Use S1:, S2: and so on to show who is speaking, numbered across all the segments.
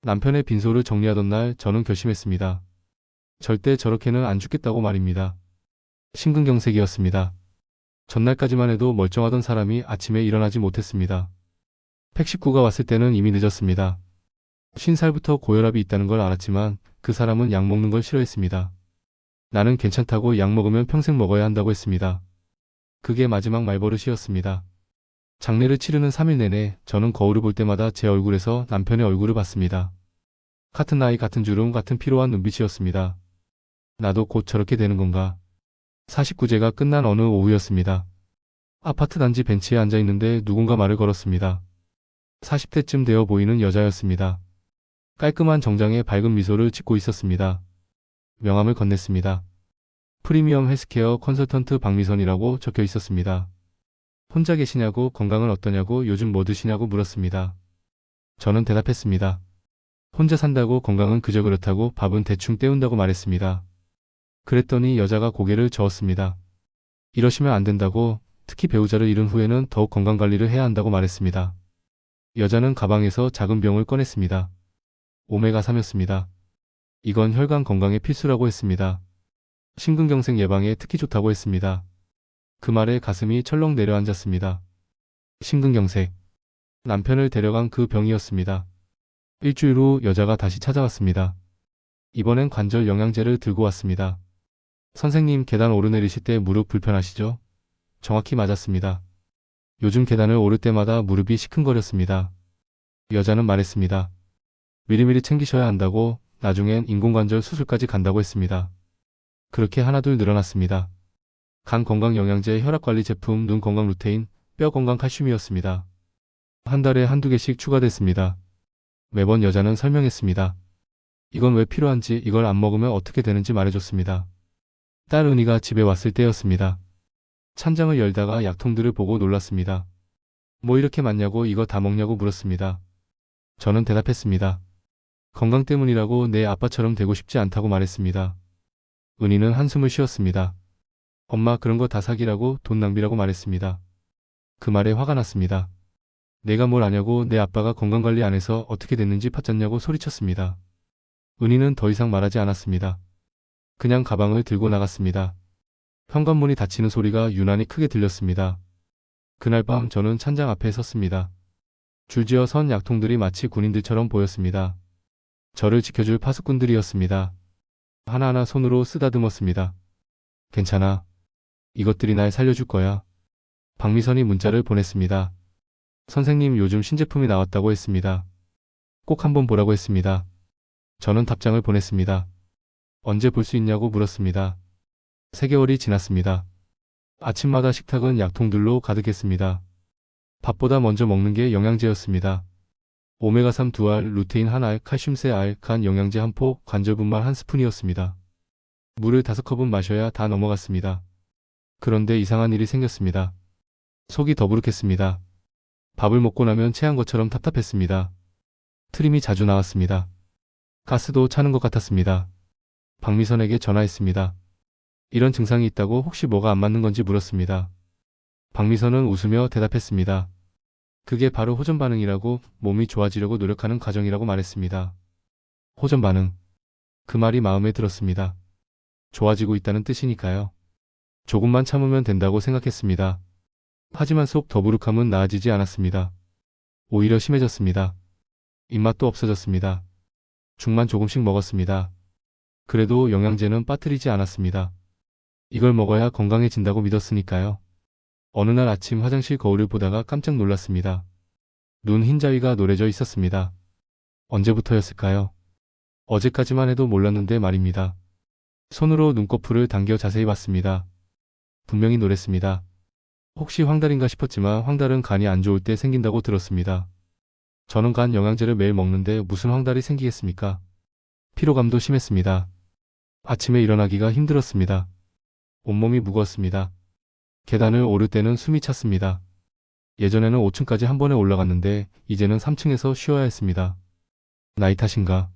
S1: 남편의 빈소를 정리하던 날 저는 결심했습니다. 절대 저렇게는 안 죽겠다고 말입니다. 심근경색이었습니다. 전날까지만 해도 멀쩡하던 사람이 아침에 일어나지 못했습니다. 팩식구가 왔을 때는 이미 늦었습니다. 50살부터 고혈압이 있다는 걸 알았지만 그 사람은 약 먹는 걸 싫어했습니다. 나는 괜찮다고 약 먹으면 평생 먹어야 한다고 했습니다. 그게 마지막 말버릇이었습니다. 장례를 치르는 3일 내내 저는 거울을 볼 때마다 제 얼굴에서 남편의 얼굴을 봤습니다. 같은 나이, 같은 주름, 같은 피로한 눈빛이었습니다. 나도 곧 저렇게 되는 건가. 49제가 끝난 어느 오후였습니다. 아파트 단지 벤치에 앉아있는데 누군가 말을 걸었습니다. 40대쯤 되어 보이는 여자였습니다. 깔끔한 정장에 밝은 미소를 짓고 있었습니다. 명함을 건넸습니다. 프리미엄 헬스케어 컨설턴트 박미선이라고 적혀 있었습니다. 혼자 계시냐고, 건강은 어떠냐고, 요즘 뭐 드시냐고 물었습니다. 저는 대답했습니다. 혼자 산다고, 건강은 그저 그렇다고, 밥은 대충 때운다고 말했습니다. 그랬더니 여자가 고개를 저었습니다. 이러시면 안 된다고, 특히 배우자를 잃은 후에는 더욱 건강관리를 해야 한다고 말했습니다. 여자는 가방에서 작은 병을 꺼냈습니다. 오메가3였습니다. 이건 혈관 건강에 필수라고 했습니다. 심근경색 예방에 특히 좋다고 했습니다. 그 말에 가슴이 철렁 내려앉았습니다. 심근경색. 남편을 데려간 그 병이었습니다. 일주일 후 여자가 다시 찾아왔습니다. 이번엔 관절 영양제를 들고 왔습니다. 선생님, 계단 오르내리실 때 무릎 불편하시죠? 정확히 맞았습니다. 요즘 계단을 오를 때마다 무릎이 시큰거렸습니다. 여자는 말했습니다. 미리미리 챙기셔야 한다고, 나중엔 인공관절 수술까지 간다고 했습니다. 그렇게 하나둘 늘어났습니다. 간 건강 영양제, 혈압관리 제품, 눈 건강 루테인, 뼈 건강 칼슘이었습니다. 한 달에 한두 개씩 추가됐습니다. 매번 여자는 설명했습니다. 이건 왜 필요한지, 이걸 안 먹으면 어떻게 되는지 말해줬습니다. 딸 은희가 집에 왔을 때였습니다. 찬장을 열다가 약통들을 보고 놀랐습니다. 뭐 이렇게 많냐고, 이거 다 먹냐고 물었습니다. 저는 대답했습니다. 건강 때문이라고, 내 아빠처럼 되고 싶지 않다고 말했습니다. 은희는 한숨을 쉬었습니다. 엄마, 그런 거 다 사기라고, 돈 낭비라고 말했습니다. 그 말에 화가 났습니다. 내가 뭘 아냐고, 내 아빠가 건강관리 안 해서 어떻게 됐는지 팠잖냐고 소리쳤습니다. 은희는 더 이상 말하지 않았습니다. 그냥 가방을 들고 나갔습니다. 현관문이 닫히는 소리가 유난히 크게 들렸습니다. 그날 밤 저는 찬장 앞에 섰습니다. 줄지어 선 약통들이 마치 군인들처럼 보였습니다. 저를 지켜줄 파수꾼들이었습니다. 하나하나 손으로 쓰다듬었습니다. 괜찮아. 이것들이 날 살려줄 거야. 박미선이 문자를 보냈습니다. 선생님, 요즘 신제품이 나왔다고 했습니다. 꼭 한번 보라고 했습니다. 저는 답장을 보냈습니다. 언제 볼 수 있냐고 물었습니다. 3개월이 지났습니다. 아침마다 식탁은 약통들로 가득했습니다. 밥보다 먼저 먹는 게 영양제였습니다. 오메가3 2알, 루테인 1알, 칼슘 3알, 간 영양제 1포, 관절분말 1스푼이었습니다. 물을 5컵은 마셔야 다 넘어갔습니다. 그런데 이상한 일이 생겼습니다. 속이 더부룩했습니다. 밥을 먹고 나면 체한 것처럼 답답했습니다. 트림이 자주 나왔습니다. 가스도 차는 것 같았습니다. 박미선에게 전화했습니다. 이런 증상이 있다고, 혹시 뭐가 안 맞는 건지 물었습니다. 박미선은 웃으며 대답했습니다. 그게 바로 호전 반응이라고, 몸이 좋아지려고 노력하는 과정이라고 말했습니다. 호전 반응. 그 말이 마음에 들었습니다. 좋아지고 있다는 뜻이니까요. 조금만 참으면 된다고 생각했습니다. 하지만 속 더부룩함은 나아지지 않았습니다. 오히려 심해졌습니다. 입맛도 없어졌습니다. 죽만 조금씩 먹었습니다. 그래도 영양제는 빠뜨리지 않았습니다. 이걸 먹어야 건강해진다고 믿었으니까요. 어느 날 아침 화장실 거울을 보다가 깜짝 놀랐습니다. 눈 흰자위가 노래져 있었습니다. 언제부터였을까요? 어제까지만 해도 몰랐는데 말입니다. 손으로 눈꺼풀을 당겨 자세히 봤습니다. 분명히 노랬습니다. 혹시 황달인가 싶었지만 황달은 간이 안 좋을 때 생긴다고 들었습니다. 저는 간 영양제를 매일 먹는데 무슨 황달이 생기겠습니까? 피로감도 심했습니다. 아침에 일어나기가 힘들었습니다. 온몸이 무거웠습니다. 계단을 오를 때는 숨이 찼습니다. 예전에는 5층까지 한 번에 올라갔는데 이제는 3층에서 쉬어야 했습니다. 나이 탓인가?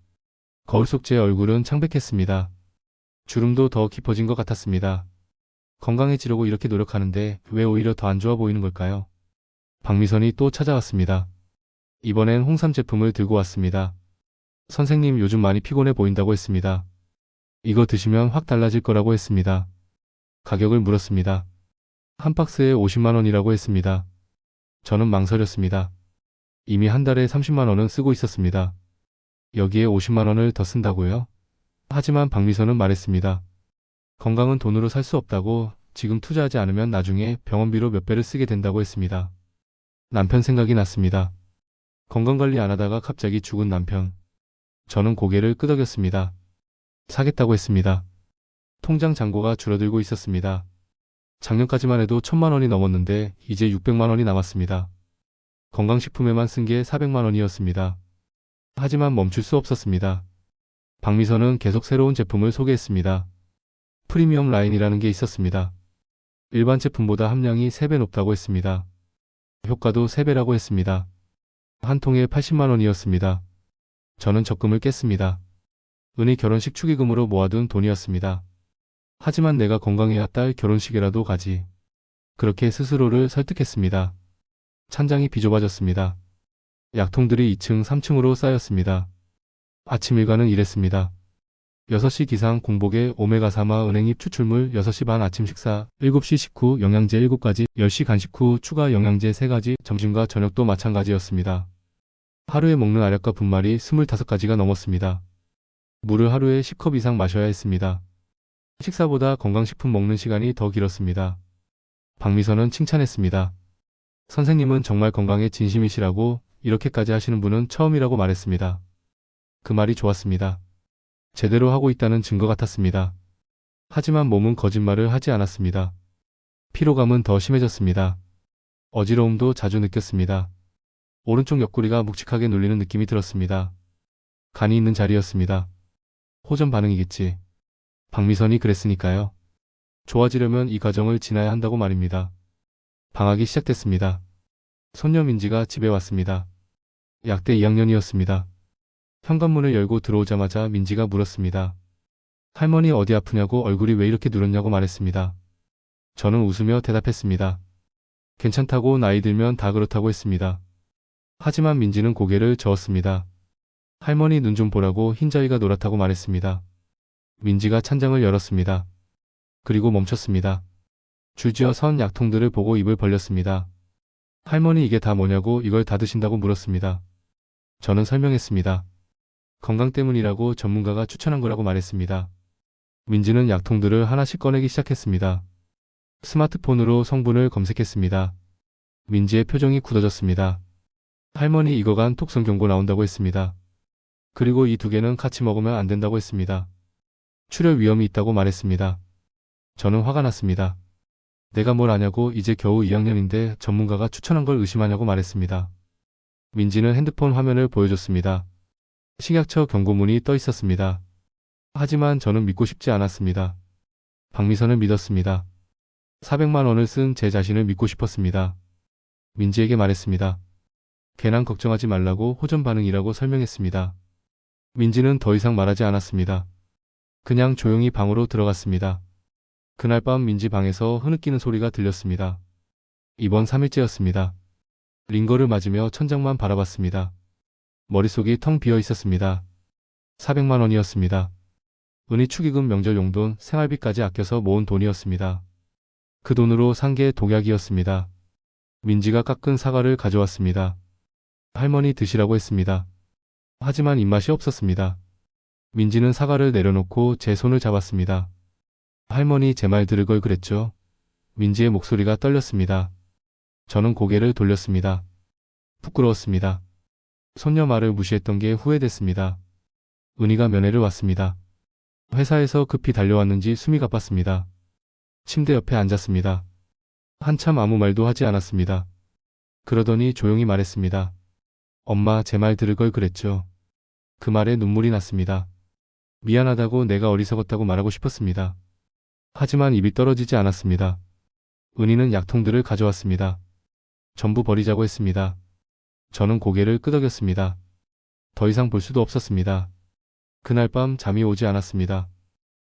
S1: 거울 속 제 얼굴은 창백했습니다. 주름도 더 깊어진 것 같았습니다. 건강해지려고 이렇게 노력하는데 왜 오히려 더 안 좋아 보이는 걸까요? 박미선이 또 찾아왔습니다. 이번엔 홍삼 제품을 들고 왔습니다. 선생님 요즘 많이 피곤해 보인다고 했습니다. 이거 드시면 확 달라질 거라고 했습니다. 가격을 물었습니다. 한 박스에 50만 원이라고 했습니다. 저는 망설였습니다. 이미 한 달에 30만 원은 쓰고 있었습니다. 여기에 50만 원을 더 쓴다고요? 하지만 박미선은 말했습니다. 건강은 돈으로 살 수 없다고, 지금 투자하지 않으면 나중에 병원비로 몇 배를 쓰게 된다고 했습니다. 남편 생각이 났습니다. 건강관리 안 하다가 갑자기 죽은 남편. 저는 고개를 끄덕였습니다. 사겠다고 했습니다. 통장 잔고가 줄어들고 있었습니다. 작년까지만 해도 1,000만 원이 넘었는데 이제 600만 원이 남았습니다. 건강식품에만 쓴 게 400만 원이었습니다. 하지만 멈출 수 없었습니다. 박미선은 계속 새로운 제품을 소개했습니다. 프리미엄 라인이라는 게 있었습니다. 일반 제품보다 함량이 3배 높다고 했습니다. 효과도 3배라고 했습니다. 한 통에 80만 원이었습니다. 저는 적금을 깼습니다. 은희 결혼식 축의금으로 모아둔 돈이었습니다. 하지만 내가 건강해야 딸 결혼식이라도 가지. 그렇게 스스로를 설득했습니다. 찬장이 비좁아졌습니다. 약통들이 2층, 3층으로 쌓였습니다. 아침 일과는 이랬습니다. 6시 기상 공복에 오메가3와 은행잎 추출물 6시 반 아침 식사, 7시 식후 영양제 7가지, 10시 간식 후 추가 영양제 3가지, 점심과 저녁도 마찬가지였습니다. 하루에 먹는 알약과 분말이 25가지가 넘었습니다. 물을 하루에 10컵 이상 마셔야 했습니다. 식사보다 건강식품 먹는 시간이 더 길었습니다. 박미선은 칭찬했습니다. 선생님은 정말 건강에 진심이시라고, 이렇게까지 하시는 분은 처음이라고 말했습니다. 그 말이 좋았습니다. 제대로 하고 있다는 증거 같았습니다. 하지만 몸은 거짓말을 하지 않았습니다. 피로감은 더 심해졌습니다. 어지러움도 자주 느꼈습니다. 오른쪽 옆구리가 묵직하게 눌리는 느낌이 들었습니다. 간이 있는 자리였습니다. 호전 반응이겠지. 박미선이 그랬으니까요. 좋아지려면 이 과정을 지나야 한다고 말입니다. 방학이 시작됐습니다. 손녀 민지가 집에 왔습니다. 약대 2학년이었습니다. 현관문을 열고 들어오자마자 민지가 물었습니다. 할머니 어디 아프냐고, 얼굴이 왜 이렇게 누렇냐고 말했습니다. 저는 웃으며 대답했습니다. 괜찮다고, 나이 들면 다 그렇다고 했습니다. 하지만 민지는 고개를 저었습니다. 할머니 눈 좀 보라고, 흰자위가 노랗다고 말했습니다. 민지가 찬장을 열었습니다. 그리고 멈췄습니다. 줄지어 선 약통들을 보고 입을 벌렸습니다. 할머니 이게 다 뭐냐고, 이걸 다 드신다고 물었습니다. 저는 설명했습니다. 건강 때문이라고, 전문가가 추천한 거라고 말했습니다. 민지는 약통들을 하나씩 꺼내기 시작했습니다. 스마트폰으로 성분을 검색했습니다. 민지의 표정이 굳어졌습니다. 할머니 이거 간 톡성 경고 나온다고 했습니다. 그리고 이 2개는 같이 먹으면 안 된다고 했습니다. 출혈 위험이 있다고 말했습니다. 저는 화가 났습니다. 내가 뭘 아냐고, 이제 겨우 2학년인데 전문가가 추천한 걸 의심하냐고 말했습니다. 민지는 핸드폰 화면을 보여줬습니다. 식약처 경고문이 떠 있었습니다. 하지만 저는 믿고 싶지 않았습니다. 박미선을 믿었습니다. 400만 원을 쓴 제 자신을 믿고 싶었습니다. 민지에게 말했습니다. 괜한 걱정하지 말라고, 호전 반응이라고 설명했습니다. 민지는 더 이상 말하지 않았습니다. 그냥 조용히 방으로 들어갔습니다. 그날 밤 민지 방에서 흐느끼는 소리가 들렸습니다. 이번 3일째였습니다. 링거를 맞으며 천장만 바라봤습니다. 머릿속이 텅 비어 있었습니다. 400만 원이었습니다. 은희 축의금, 명절 용돈, 생활비까지 아껴서 모은 돈이었습니다. 그 돈으로 산 게 독약이었습니다. 민지가 깎은 사과를 가져왔습니다. 할머니 드시라고 했습니다. 하지만 입맛이 없었습니다. 민지는 사과를 내려놓고 제 손을 잡았습니다. 할머니 제 말 들을 걸 그랬죠? 민지의 목소리가 떨렸습니다. 저는 고개를 돌렸습니다. 부끄러웠습니다. 손녀 말을 무시했던 게 후회됐습니다. 은희가 면회를 왔습니다. 회사에서 급히 달려왔는지 숨이 가빴습니다. 침대 옆에 앉았습니다. 한참 아무 말도 하지 않았습니다. 그러더니 조용히 말했습니다. 엄마 제 말 들을 걸 그랬죠. 그 말에 눈물이 났습니다. 미안하다고, 내가 어리석었다고 말하고 싶었습니다. 하지만 입이 떨어지지 않았습니다. 은희는 약통들을 가져왔습니다. 전부 버리자고 했습니다. 저는 고개를 끄덕였습니다. 더 이상 볼 수도 없었습니다. 그날 밤 잠이 오지 않았습니다.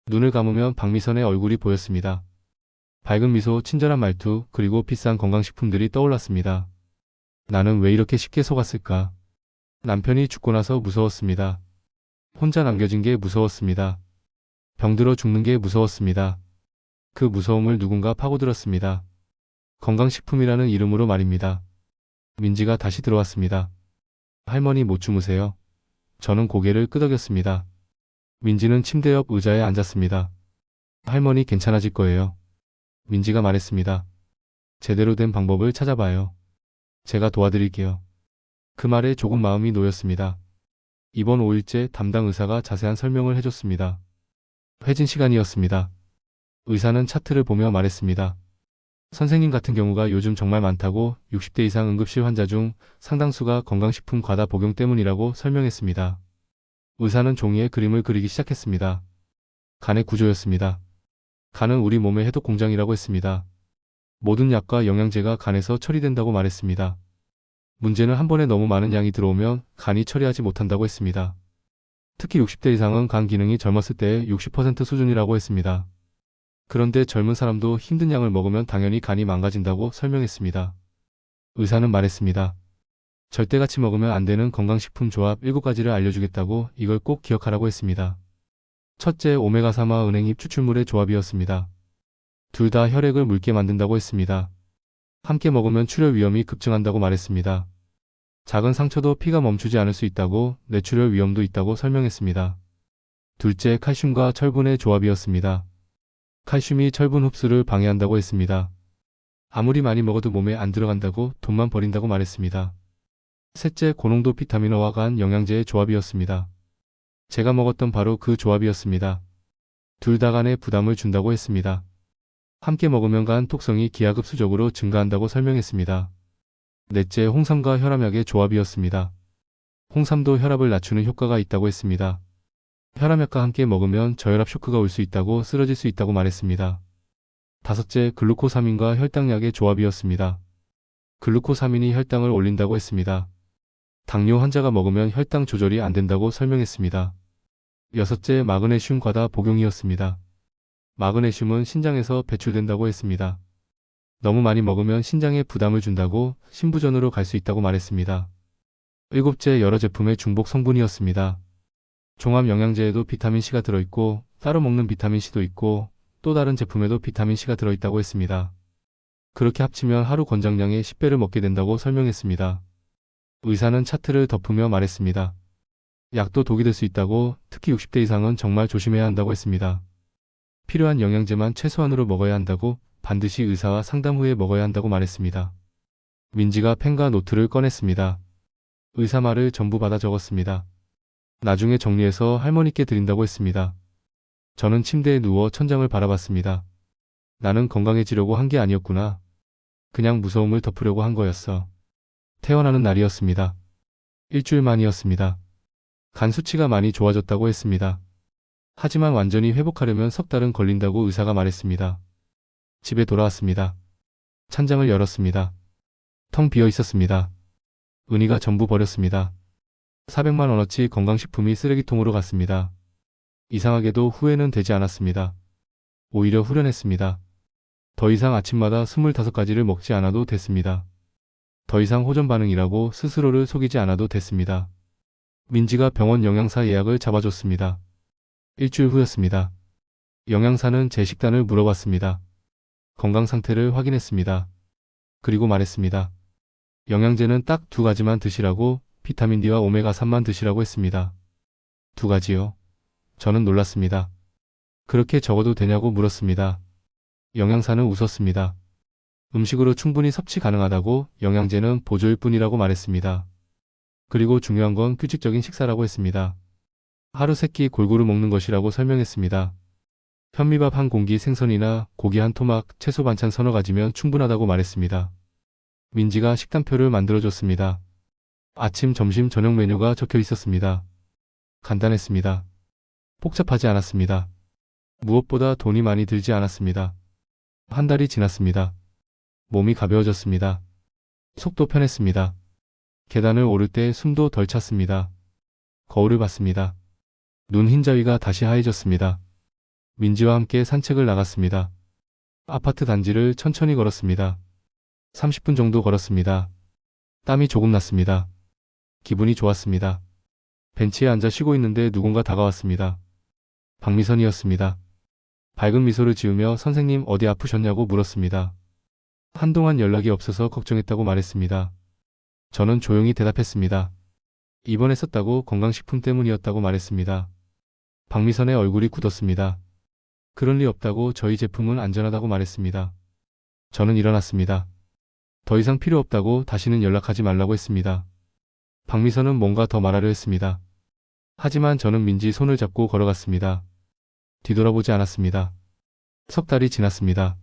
S1: 눈을 감으면 박미선의 얼굴이 보였습니다. 밝은 미소, 친절한 말투, 그리고 비싼 건강식품들이 떠올랐습니다. 나는 왜 이렇게 쉽게 속았을까? 남편이 죽고 나서 무서웠습니다. 혼자 남겨진 게 무서웠습니다. 병들어 죽는 게 무서웠습니다. 그 무서움을 누군가 파고들었습니다. 건강식품이라는 이름으로 말입니다. 민지가 다시 들어왔습니다. 할머니 못 주무세요? 저는 고개를 끄덕였습니다. 민지는 침대 옆 의자에 앉았습니다. 할머니 괜찮아질 거예요. 민지가 말했습니다. 제대로 된 방법을 찾아봐요. 제가 도와드릴게요. 그 말에 조금 마음이 놓였습니다. 이번 5일째 담당 의사가 자세한 설명을 해줬습니다. 회진 시간이었습니다. 의사는 차트를 보며 말했습니다. 선생님 같은 경우가 요즘 정말 많다고 60대 이상 응급실 환자 중 상당수가 건강식품 과다 복용 때문이라고 설명했습니다. 의사는 종이에 그림을 그리기 시작했습니다. 간의 구조였습니다. 간은 우리 몸의 해독 공장이라고 했습니다. 모든 약과 영양제가 간에서 처리된다고 말했습니다. 문제는 한 번에 너무 많은 양이 들어오면 간이 처리하지 못한다고 했습니다. 특히 60대 이상은 간 기능이 젊었을 때의 60% 수준이라고 했습니다. 그런데 젊은 사람도 힘든 양을 먹으면 당연히 간이 망가진다고 설명했습니다. 의사는 말했습니다. 절대같이 먹으면 안 되는 건강식품 조합 7가지를 알려주겠다고 이걸 꼭 기억하라고 했습니다. 첫째, 오메가3와 은행잎 추출물의 조합이었습니다. 둘 다 혈액을 묽게 만든다고 했습니다. 함께 먹으면 출혈 위험이 급증한다고 말했습니다. 작은 상처도 피가 멈추지 않을 수 있다고 뇌출혈 위험도 있다고 설명했습니다. 둘째, 칼슘과 철분의 조합이었습니다. 칼슘이 철분 흡수를 방해한다고 했습니다. 아무리 많이 먹어도 몸에 안 들어간다고 돈만 버린다고 말했습니다. 셋째, 고농도 비타민어와 간 영양제의 조합이었습니다. 제가 먹었던 바로 그 조합이었습니다. 둘 다 간에 부담을 준다고 했습니다. 함께 먹으면 간 톡성이 기하급수적으로 증가한다고 설명했습니다. 넷째, 홍삼과 혈압약의 조합이었습니다. 홍삼도 혈압을 낮추는 효과가 있다고 했습니다. 혈압약과 함께 먹으면 저혈압 쇼크가 올 수 있다고 쓰러질 수 있다고 말했습니다. 다섯째, 글루코사민과 혈당약의 조합이었습니다. 글루코사민이 혈당을 올린다고 했습니다. 당뇨 환자가 먹으면 혈당 조절이 안 된다고 설명했습니다. 여섯째, 마그네슘 과다 복용이었습니다. 마그네슘은 신장에서 배출된다고 했습니다. 너무 많이 먹으면 신장에 부담을 준다고 신부전으로 갈 수 있다고 말했습니다. 일곱째, 여러 제품의 중복 성분이었습니다. 종합 영양제에도 비타민C가 들어있고 따로 먹는 비타민C도 있고 또 다른 제품에도 비타민C가 들어있다고 했습니다. 그렇게 합치면 하루 권장량의 10배를 먹게 된다고 설명했습니다. 의사는 차트를 덮으며 말했습니다. 약도 독이 될 수 있다고, 특히 60대 이상은 정말 조심해야 한다고 했습니다. 필요한 영양제만 최소한으로 먹어야 한다고, 반드시 의사와 상담 후에 먹어야 한다고 말했습니다. 민지가 펜과 노트를 꺼냈습니다. 의사 말을 전부 받아 적었습니다. 나중에 정리해서 할머니께 드린다고 했습니다. 저는 침대에 누워 천장을 바라봤습니다. 나는 건강해지려고 한 게 아니었구나. 그냥 무서움을 덮으려고 한 거였어. 퇴원하는 날이었습니다. 일주일 만이었습니다. 간 수치가 많이 좋아졌다고 했습니다. 하지만 완전히 회복하려면 석 달은 걸린다고 의사가 말했습니다. 집에 돌아왔습니다. 찬장을 열었습니다. 텅 비어 있었습니다. 은희가 전부 버렸습니다. 400만 원어치 건강식품이 쓰레기통으로 갔습니다. 이상하게도 후회는 되지 않았습니다. 오히려 후련했습니다. 더 이상 아침마다 25가지를 먹지 않아도 됐습니다. 더 이상 호전 반응이라고 스스로를 속이지 않아도 됐습니다. 민지가 병원 영양사 예약을 잡아줬습니다. 일주일 후였습니다. 영양사는 제 식단을 물어봤습니다. 건강 상태를 확인했습니다. 그리고 말했습니다. 영양제는 딱 2가지만 드시라고, 비타민 D와 오메가3만 드시라고 했습니다. 2가지요? 저는 놀랐습니다. 그렇게 적어도 되냐고 물었습니다. 영양사는 웃었습니다. 음식으로 충분히 섭취 가능하다고, 영양제는 보조일 뿐이라고 말했습니다. 그리고 중요한 건 규칙적인 식사라고 했습니다. 하루 3끼 골고루 먹는 것이라고 설명했습니다. 현미밥 1공기, 생선이나 고기 1토막, 채소 반찬 서너 가지면 충분하다고 말했습니다. 민지가 식단표를 만들어줬습니다. 아침, 점심, 저녁 메뉴가 적혀 있었습니다. 간단했습니다. 복잡하지 않았습니다. 무엇보다 돈이 많이 들지 않았습니다. 한 달이 지났습니다. 몸이 가벼워졌습니다. 속도 편했습니다. 계단을 오를 때 숨도 덜 찼습니다. 거울을 봤습니다. 눈 흰자위가 다시 하얘졌습니다. 민지와 함께 산책을 나갔습니다. 아파트 단지를 천천히 걸었습니다. 30분 정도 걸었습니다. 땀이 조금 났습니다. 기분이 좋았습니다. 벤치에 앉아 쉬고 있는데 누군가 다가왔습니다. 박미선이었습니다. 밝은 미소를 지으며 선생님 어디 아프셨냐고 물었습니다. 한동안 연락이 없어서 걱정했다고 말했습니다. 저는 조용히 대답했습니다. 입원했었다고 건강식품 때문이었다고 말했습니다. 박미선의 얼굴이 굳었습니다. 그럴 리 없다고 저희 제품은 안전하다고 말했습니다. 저는 일어났습니다. 더 이상 필요 없다고 다시는 연락하지 말라고 했습니다. 박미선은 뭔가 더 말하려 했습니다. 하지만 저는 민지 손을 잡고 걸어갔습니다. 뒤돌아보지 않았습니다. 석 달이 지났습니다.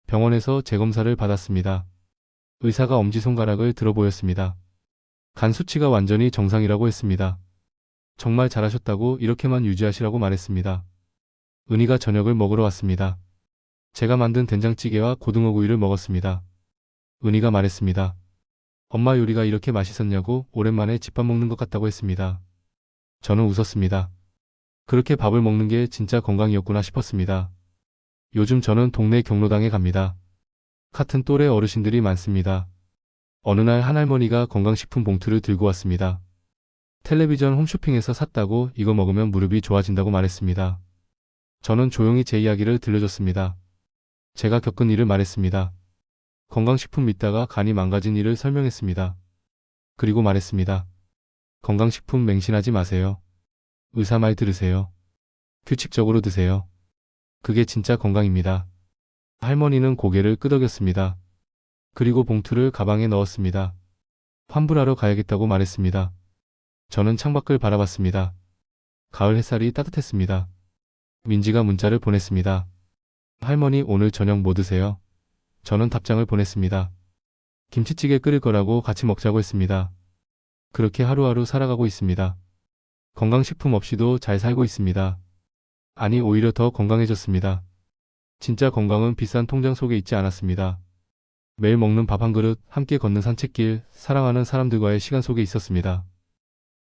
S1: 병원에서 재검사를 받았습니다. 의사가 엄지손가락을 들어 보였습니다. 간 수치가 완전히 정상이라고 했습니다. 정말 잘하셨다고 이렇게만 유지하시라고 말했습니다. 은희가 저녁을 먹으러 왔습니다. 제가 만든 된장찌개와 고등어구이를 먹었습니다. 은희가 말했습니다. 엄마 요리가 이렇게 맛있었냐고 오랜만에 집밥 먹는 것 같다고 했습니다. 저는 웃었습니다. 그렇게 밥을 먹는 게 진짜 건강이었구나 싶었습니다. 요즘 저는 동네 경로당에 갑니다. 같은 또래 어르신들이 많습니다. 어느 날 한 할머니가 건강식품 봉투를 들고 왔습니다. 텔레비전 홈쇼핑에서 샀다고 이거 먹으면 무릎이 좋아진다고 말했습니다. 저는 조용히 제 이야기를 들려줬습니다. 제가 겪은 일을 말했습니다. 건강식품 믿다가 간이 망가진 일을 설명했습니다. 그리고 말했습니다. 건강식품 맹신하지 마세요. 의사 말 들으세요. 규칙적으로 드세요. 그게 진짜 건강입니다. 할머니는 고개를 끄덕였습니다. 그리고 봉투를 가방에 넣었습니다. 환불하러 가야겠다고 말했습니다. 저는 창밖을 바라봤습니다. 가을 햇살이 따뜻했습니다. 민지가 문자를 보냈습니다. 할머니 오늘 저녁 뭐 드세요? 저는 답장을 보냈습니다. 김치찌개 끓일 거라고 같이 먹자고 했습니다. 그렇게 하루하루 살아가고 있습니다. 건강식품 없이도 잘 살고 있습니다. 아니 오히려 더 건강해졌습니다. 진짜 건강은 비싼 통장 속에 있지 않았습니다. 매일 먹는 밥 한 그릇, 함께 걷는 산책길, 사랑하는 사람들과의 시간 속에 있었습니다.